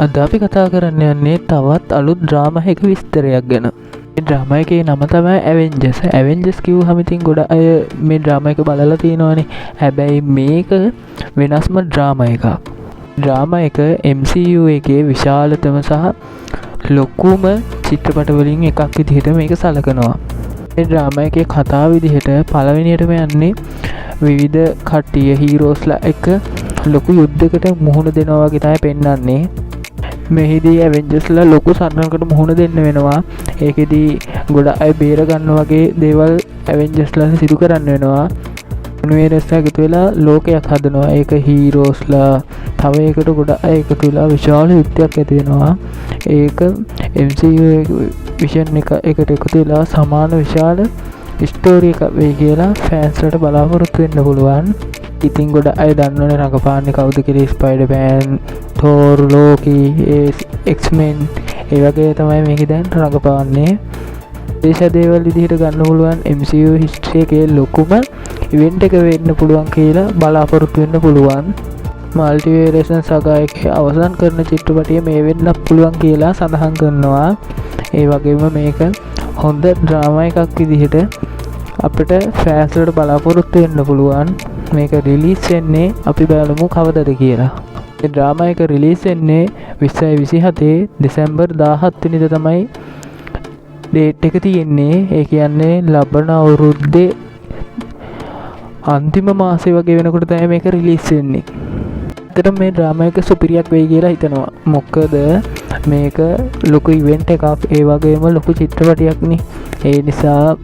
අද අපි කතා කරන්න යන්නේ තවත් අලුත් ඩ්‍රාමා එක විස්තරයක් ගැන. මේ ඩ්‍රාමා එකේ නම තමයි ඇවෙන්ජර්ස්. ඇවෙන්ජර්ස් කිව්වහම ඉතින් ගොඩ අය මේ ඩ්‍රාමා එක බලලා තියෙනවානේ. හැබැයි මේක වෙනස්ම ඩ්‍රාමා එකක්. ඩ්‍රාමා එක MCU එකේ විශාලතම සහ ලොකුම චිත්‍රපට වලින් එකක් විදිහට මේක සලකනවා. මේ ඩ්‍රාමා එකේ කතාව විදිහට පළවෙනියටම යන්නේ විවිධ කට්ටිය හීරෝස්ලා එක ලොකු යුද්ධයකට මුහුණ දෙනවා වගේ තමයි පෙන්වන්නේ. මෙහිදී ඇවෙන්ජර්ස්ලා ලොකු සටනකට මුහුණ දෙන්න වෙනවා. ඒකෙදී ගොඩ අය බේර ගන්න වගේ දේවල් ඇවෙන්ජර්ස්ලා සිදු කරන්න වෙනවා. යුනිවර්ස්ලා එකතු වෙලා ලෝකයක් හදනවා. ඒක හීරෝස්ලා තව එකට ගොඩ අය එකතු වෙලා විශාල යුද්ධයක් ඇති වෙනවා. ඒක MCU විෂන් එකට එකතු වෙලා සමාන විශාල ස්ටෝරි එකක් වෙයි කියලා ෆෑන්ස්ලට බලාපොරොත්තු වෙන්න පුළුවන්. ඉතින් ගොඩ අය දන්නවනේ රඟපාන්නේ කවුද කියලා. ස්පයිඩර්මෑන්, තෝර්, ලෝකි, එක්ස්මෙන් ඒ වගේ තමයි මේකේ දැන් රඟපාන්නේ. දේශ දේවල් විදිහට ගන්න පුළුවන් MCU හිස්ටරි එකේ ලොකුම ඉවෙන්ට් එක වෙන්න පුළුවන් කියලා බලාපොරොත්තු වෙන්න පුළුවන්. මල්ටිවර්ස් සගා එකේ අවසන් කරන චිත්‍රපටිය මේ වෙන්නත් පුළුවන් කියලා සඳහන් කරනවා. ඒ වගේම මේක හොඳ ඩ්‍රාමා එකක් විදිහට අපිට ෆෑන්ස්ලට බලාපොරොත්තු වෙන්න පුළුවන්. මේක රිලීස් වෙන්නේ අපි බලමු කවදද කියලා. මේ ඩ්‍රාමා එක රිලීස් වෙන්නේ 2027 දෙසැම්බර් 17 වෙනිදා තමයි ඩේට් එක තියෙන්නේ. ඒ කියන්නේ ලබන අවුරුද්දේ අන්තිම මාසේ වගේ වෙනකොට තමයි මේක රිලීස් වෙන්නේ. ඇත්තටම මේ ඩ්‍රාමා එක සුපිරියක් වෙයි කියලා හිතනවා. මොකද මේක ලොකු ඉවෙන්ට් එකක්, ඒ වගේම ලොකු චිත්‍රපටයක්නේ. ඒ නිසා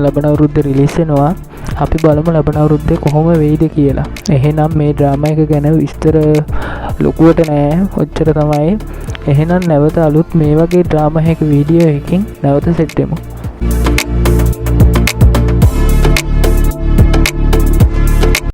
ලබන අවුරුද්දේ රිලීස් වෙනවා. අපි බලමු ලබන අවුරුද්දේ කොහොම වෙයිද කියලා. එහෙනම් මේ ඩ්‍රාමා එක ගැන විස්තර ලොකුවට නෑ, ඔච්චර තමයි. එහෙනම් නැවත අලුත් මේ වගේ ඩ්‍රාමා එකක වීඩියෝ එකකින් නැවත සෙට් වෙමු.